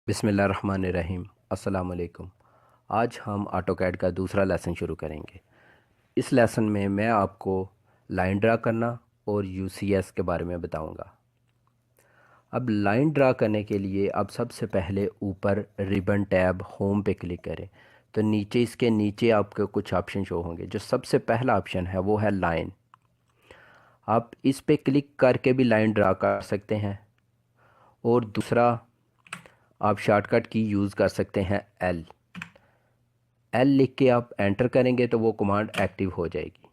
बिस्मिल्लाहिर्रहमानिर्रहीम। अस्सलाम वालेकुम। आज हम ऑटोकैड का दूसरा लेसन शुरू करेंगे। इस लेसन में मैं आपको लाइन ड्रा करना और यूसीएस के बारे में बताऊंगा। अब लाइन ड्रा करने के लिए आप सबसे पहले ऊपर रिबन टैब होम पे क्लिक करें तो नीचे इसके नीचे आपको कुछ ऑप्शन शो होंगे। जो सबसे पहला ऑप्शन है वो है लाइन। आप इस पे क्लिक करके भी लाइन ड्रा कर सकते हैं और दूसरा आप शॉर्टकट की यूज़ कर सकते हैं एल। एल लिख के आप एंटर करेंगे तो वो कमांड एक्टिव हो जाएगी।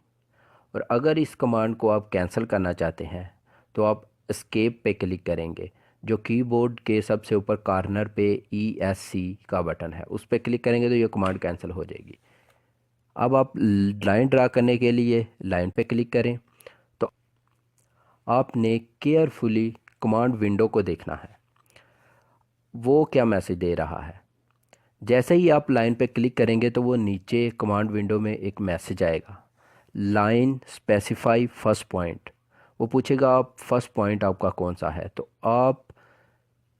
और अगर इस कमांड को आप कैंसिल करना चाहते हैं तो आप एस्केप पे क्लिक करेंगे, जो कीबोर्ड के सबसे ऊपर कॉर्नर पे ESC का बटन है, उस पर क्लिक करेंगे तो ये कमांड कैंसिल हो जाएगी। अब आप लाइन ड्रा करने के लिए लाइन पे क्लिक करें तो आपने केयरफुली कमांड विंडो को देखना है वो क्या मैसेज दे रहा है। जैसे ही आप लाइन पे क्लिक करेंगे तो वो नीचे कमांड विंडो में एक मैसेज आएगा, लाइन स्पेसिफाई फर्स्ट पॉइंट। वो पूछेगा आप फर्स्ट पॉइंट आपका कौन सा है। तो आप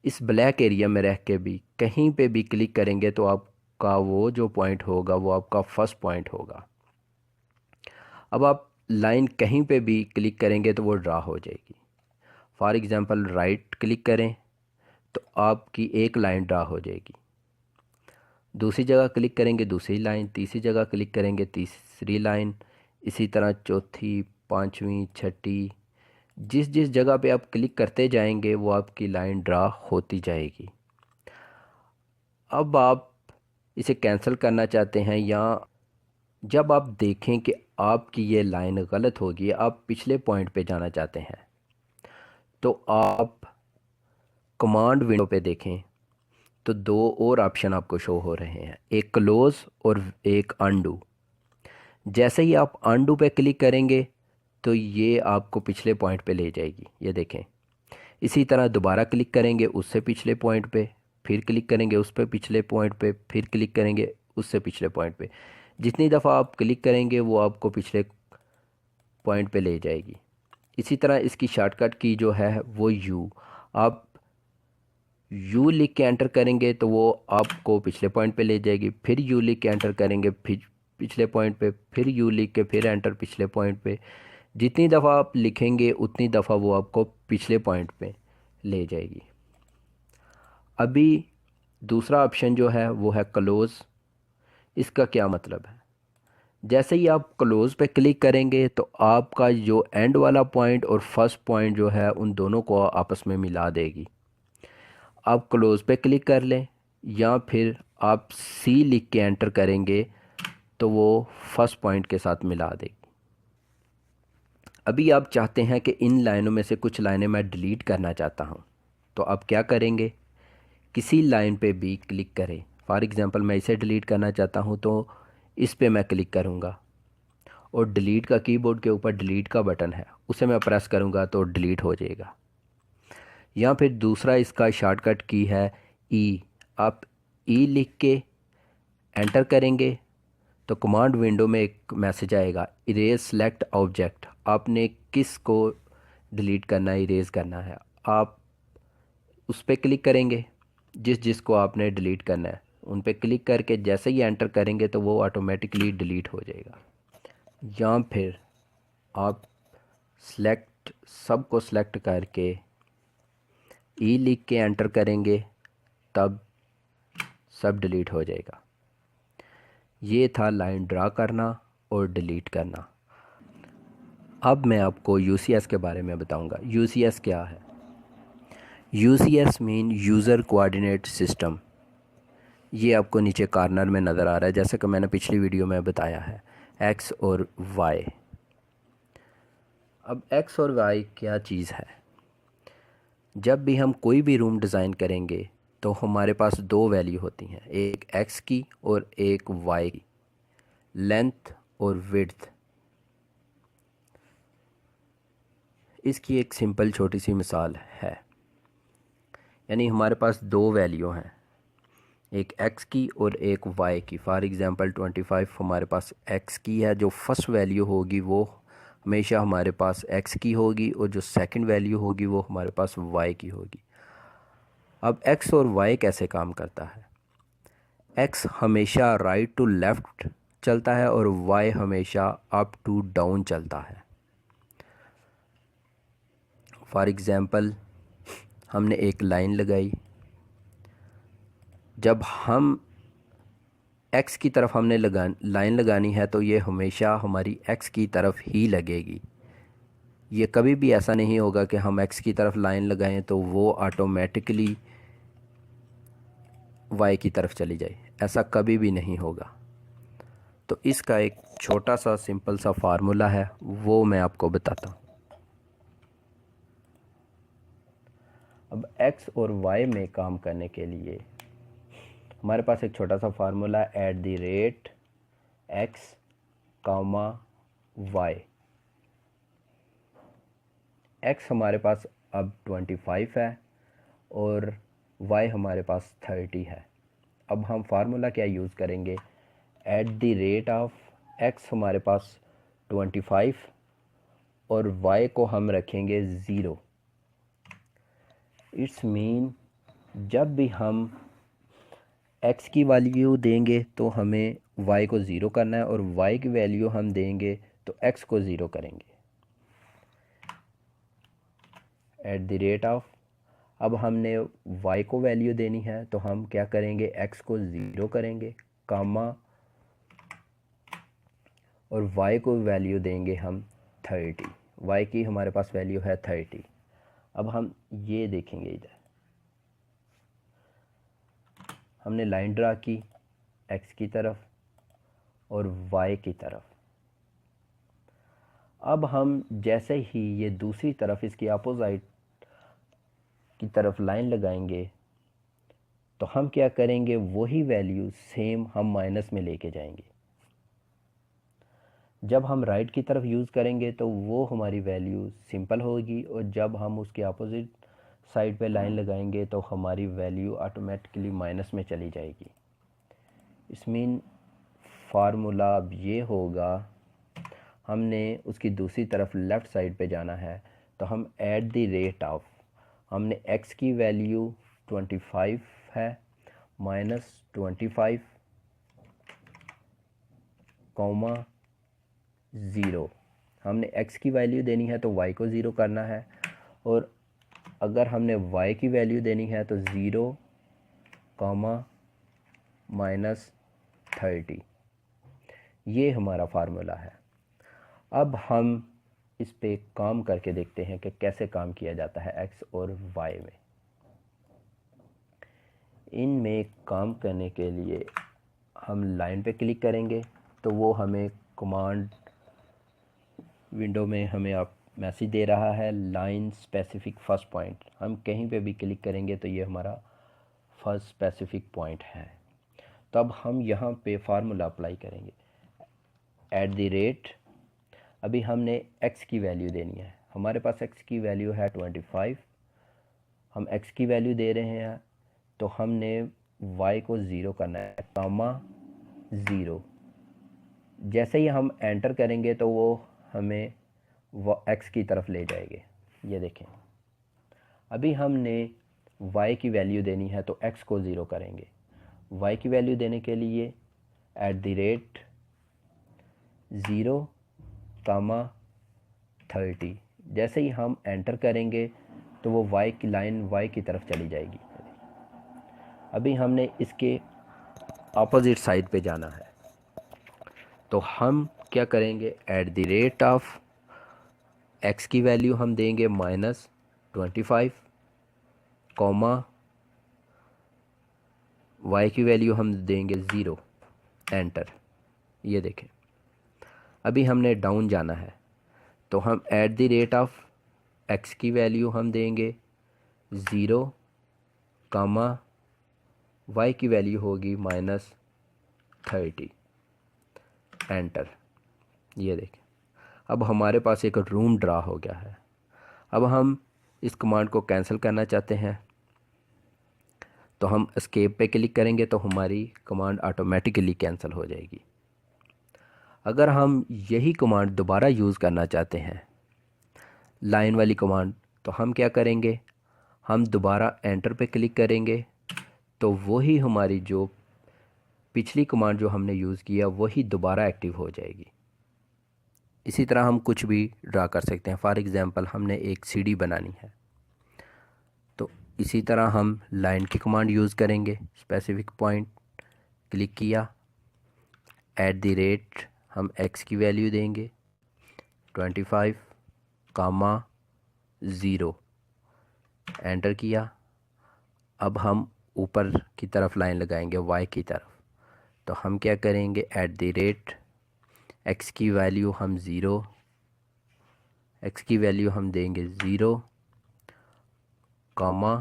इस ब्लैक एरिया में रह के भी कहीं पे भी क्लिक करेंगे तो आपका वो जो पॉइंट होगा वो आपका फर्स्ट पॉइंट होगा। अब आप लाइन कहीं पे भी क्लिक करेंगे तो वो ड्रा हो जाएगी। फॉर एग्ज़ाम्पल राइट क्लिक करें तो आपकी एक लाइन ड्रा हो जाएगी। दूसरी जगह क्लिक करेंगे दूसरी लाइन, तीसरी जगह क्लिक करेंगे तीसरी लाइन, इसी तरह चौथी, पांचवी, छठी, जिस जिस जगह पे आप क्लिक करते जाएंगे वो आपकी लाइन ड्रा होती जाएगी। अब आप इसे कैंसिल करना चाहते हैं या जब आप देखें कि आपकी ये लाइन गलत होगी, आप पिछले पॉइंट पे जाना चाहते हैं, तो आप कमांड विंडो पे देखें तो दो और ऑप्शन आपको शो हो रहे हैं, एक क्लोज और एक अनडू। जैसे ही आप अनडू पे क्लिक करेंगे तो ये आपको पिछले पॉइंट पे ले जाएगी, ये देखें। इसी तरह दोबारा क्लिक करेंगे उससे पिछले पॉइंट पे, फिर क्लिक करेंगे उस पे पिछले पॉइंट पे, फिर क्लिक करेंगे उससे पिछले पॉइंट पे। जितनी दफ़ा आप क्लिक करेंगे वो आपको पिछले पॉइंट पे ले जाएगी। इसी तरह इसकी शॉर्टकट की जो है वो यू। आप यू लिख के एंटर करेंगे तो वो आपको पिछले पॉइंट पे ले जाएगी, फिर यू लिख के एंटर करेंगे फिर पिछले पॉइंट पे, फिर यू लिख के फिर एंटर पिछले पॉइंट पे। जितनी दफ़ा आप लिखेंगे उतनी दफ़ा वो आपको पिछले पॉइंट पे ले जाएगी। अभी दूसरा ऑप्शन जो है वो है क्लोज़। इसका क्या मतलब है, जैसे ही आप क्लोज़ पे क्लिक करेंगे तो आपका जो एंड वाला पॉइंट और फर्स्ट पॉइंट जो है उन दोनों को आपस में मिला देगी। आप क्लोज़ पे क्लिक कर लें या फिर आप सी लिख के एंटर करेंगे तो वो फर्स्ट पॉइंट के साथ मिला देगी। अभी आप चाहते हैं कि इन लाइनों में से कुछ लाइनें मैं डिलीट करना चाहता हूँ, तो आप क्या करेंगे, किसी लाइन पे भी क्लिक करें। फॉर एग्ज़ाम्पल मैं इसे डिलीट करना चाहता हूँ तो इस पे मैं क्लिक करूँगा और डिलीट का कीबोर्ड के ऊपर डिलीट का बटन है, उसे मैं प्रेस करूँगा तो डिलीट हो जाएगा। या फिर दूसरा इसका शॉर्टकट की है ई। आप ई लिख के एंटर करेंगे तो कमांड विंडो में एक मैसेज आएगा, इरेज सेलेक्ट ऑब्जेक्ट। आपने किस को डिलीट करना है, इरेज करना है, आप उस पर क्लिक करेंगे। जिस जिस को आपने डिलीट करना है उन पर क्लिक करके जैसे ही एंटर करेंगे तो वो ऑटोमेटिकली डिलीट हो जाएगा। या फिर आप सेलेक्ट सब को सेलेक्ट करके ई लिख के एंटर करेंगे तब सब डिलीट हो जाएगा। ये था लाइन ड्रा करना और डिलीट करना। अब मैं आपको यूसीएस के बारे में बताऊंगा। यूसीएस क्या है? UCS mean user coordinate system. ये आपको नीचे कॉर्नर में नज़र आ रहा है, जैसे कि मैंने पिछली वीडियो में बताया है, एक्स और वाई। अब एक्स और वाई क्या चीज़ है? जब भी हम कोई भी रूम डिज़ाइन करेंगे तो हमारे पास दो वैल्यू होती हैं, एक एक्स की और एक वाई की, लेंथ और विड्थ। इसकी एक सिंपल छोटी सी मिसाल है, यानी हमारे पास दो वैल्यू हैं, एक एक्स की और एक वाई की। फॉर एग्ज़ाम्पल 25 हमारे पास एक्स की है, जो फर्स्ट वैल्यू होगी वो हमेशा हमारे पास एक्स की होगी और जो सेकंड वैल्यू होगी वो हमारे पास वाई की होगी। अब एक्स और वाई कैसे काम करता है। एक्स हमेशा राइट टू लेफ़्ट चलता है और वाई हमेशा अप टू डाउन चलता है। फॉर एग्ज़ाम्पल, हमने एक लाइन लगाई, जब हम एक्स की तरफ हमने लाइन लगानी है तो ये हमेशा हमारी एक्स की तरफ ही लगेगी। ये कभी भी ऐसा नहीं होगा कि हम एक्स की तरफ लाइन लगाएं तो वो ऑटोमेटिकली वाई की तरफ चली जाए, ऐसा कभी भी नहीं होगा। तो इसका एक छोटा सा सिंपल सा फार्मूला है, वो मैं आपको बताता हूँ। अब एक्स और वाई में काम करने के लिए हमारे पास एक छोटा सा फार्मूला है, @ एक्स कामा वाई। एक्स हमारे पास अब 25 है और वाई हमारे पास 30 है। अब हम फार्मूला क्या यूज़ करेंगे, @ एक्स हमारे पास 25 और वाई को हम रखेंगे 0। इट्स मीन जब भी हम एक्स की वैल्यू देंगे तो हमें वाई को 0 करना है और वाई की वैल्यू हम देंगे तो एक्स को 0 करेंगे। @ अब हमने y को वैल्यू देनी है तो हम क्या करेंगे, x को 0 करेंगे, कामा, और y को वैल्यू देंगे हम 30। y की हमारे पास वैल्यू है 30। अब हम ये देखेंगे, इधर हमने लाइन ड्रा की x की तरफ और y की तरफ। अब हम जैसे ही ये दूसरी तरफ इसकी अपोजिट की तरफ लाइन लगाएंगे तो हम क्या करेंगे, वही वैल्यू सेम हम माइनस में लेके जाएंगे। जब हम राइट की तरफ यूज़ करेंगे तो वो हमारी वैल्यू सिंपल होगी और जब हम उसके अपोजिट साइड पे लाइन लगाएंगे तो हमारी वैल्यू ऑटोमेटिकली माइनस में चली जाएगी। इस मीन फार्मूला अब ये होगा, हमने उसकी दूसरी तरफ लेफ़्ट साइड पे जाना है तो हम @ हमने x की वैल्यू 25 है, -25 कॉमा 0। हमने x की वैल्यू देनी है तो y को 0 करना है और अगर हमने y की वैल्यू देनी है तो 0 कॉमा -30। ये हमारा फार्मूला है। अब हम इस पे काम करके देखते हैं कि कैसे काम किया जाता है x और y में। इनमें काम करने के लिए हम लाइन पे क्लिक करेंगे तो वो हमें कमांड विंडो में हमें आप मैसेज दे रहा है, लाइन स्पेसिफिक फर्स्ट पॉइंट। हम कहीं पे भी क्लिक करेंगे तो ये हमारा फर्स्ट स्पेसिफिक पॉइंट है। तो अब हम यहाँ पे फार्मूला अप्लाई करेंगे, @ अभी हमने x की वैल्यू देनी है, हमारे पास x की वैल्यू है 25। हम x की वैल्यू दे रहे हैं तो हमने y को 0 करना है, कामा 0। जैसे ही हम एंटर करेंगे तो वो हमें x की तरफ ले जाएंगे। ये देखें, अभी हमने y की वैल्यू देनी है तो x को 0 करेंगे। y की वैल्यू देने के लिए @ 0 कामा 30। जैसे ही हम एंटर करेंगे तो वो y की लाइन y की तरफ चली जाएगी। अभी हमने इसके अपोजिट साइड पे जाना है तो हम क्या करेंगे, @ x की वैल्यू हम देंगे -25 कॉमा y की वैल्यू हम देंगे 0, एंटर। ये देखें, अभी हमने डाउन जाना है तो हम @ x की वैल्यू हम देंगे 0 कामा y की वैल्यू होगी -30, एंटर। ये देखें, अब हमारे पास एक रूम ड्रा हो गया है। अब हम इस कमांड को कैंसिल करना चाहते हैं तो हम एस्केप पे क्लिक करेंगे तो हमारी कमांड ऑटोमेटिकली कैंसिल हो जाएगी। अगर हम यही कमांड दोबारा यूज़ करना चाहते हैं, लाइन वाली कमांड, तो हम क्या करेंगे, हम दोबारा एंटर पे क्लिक करेंगे तो वही हमारी जो पिछली कमांड जो हमने यूज़ किया वही दोबारा एक्टिव हो जाएगी। इसी तरह हम कुछ भी ड्रा कर सकते हैं। फॉर एग्ज़ाम्पल हमने एक सीढ़ी बनानी है तो इसी तरह हम लाइन की कमांड यूज़ करेंगे। स्पेसिफिक पॉइंट क्लिक किया, @ हम x की वैल्यू देंगे 25, कामा 0, एंटर किया। अब हम ऊपर की तरफ लाइन लगाएंगे y की तरफ, तो हम क्या करेंगे @ x की वैल्यू हम 0, x की वैल्यू हम देंगे 0, कामा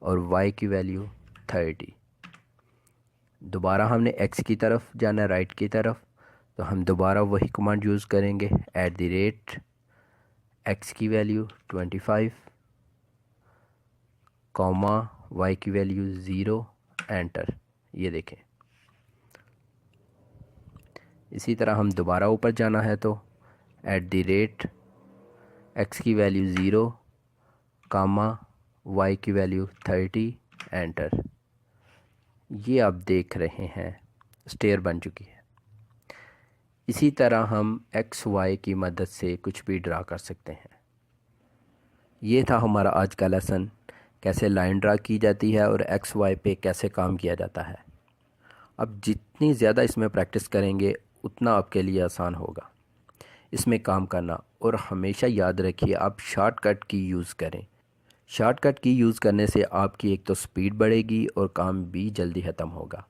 और y की वैल्यू 30। दोबारा हमने x की तरफ जाना, राइट की तरफ, तो हम दोबारा वही कमांड यूज़ करेंगे @ x की वैल्यू 25, कॉमा y की वैल्यू 0, एंटर। ये देखें। इसी तरह हम दोबारा ऊपर जाना है तो @ x की वैल्यू 0, कामा y की वैल्यू 30, एंटर। ये आप देख रहे हैं स्टेयर बन चुकी है। इसी तरह हम x y की मदद से कुछ भी ड्रा कर सकते हैं। ये था हमारा आज का लेसन, कैसे लाइन ड्रा की जाती है और एक्स वाई पे कैसे काम किया जाता है। अब जितनी ज़्यादा इसमें प्रैक्टिस करेंगे उतना आपके लिए आसान होगा इसमें काम करना। और हमेशा याद रखिए आप शॉर्टकट की यूज़ करें। शॉर्टकट की यूज़ करने से आपकी एक तो स्पीड बढ़ेगी और काम भी जल्दी ख़त्म होगा।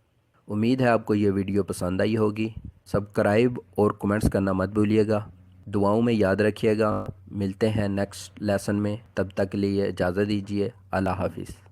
उम्मीद है आपको ये वीडियो पसंद आई होगी। सब्सक्राइब और कमेंट्स करना मत भूलिएगा। दुआओं में याद रखिएगा। मिलते हैं नेक्स्ट लेसन में, तब तक के लिए इजाज़त दीजिए। अल्लाह हाफिज़।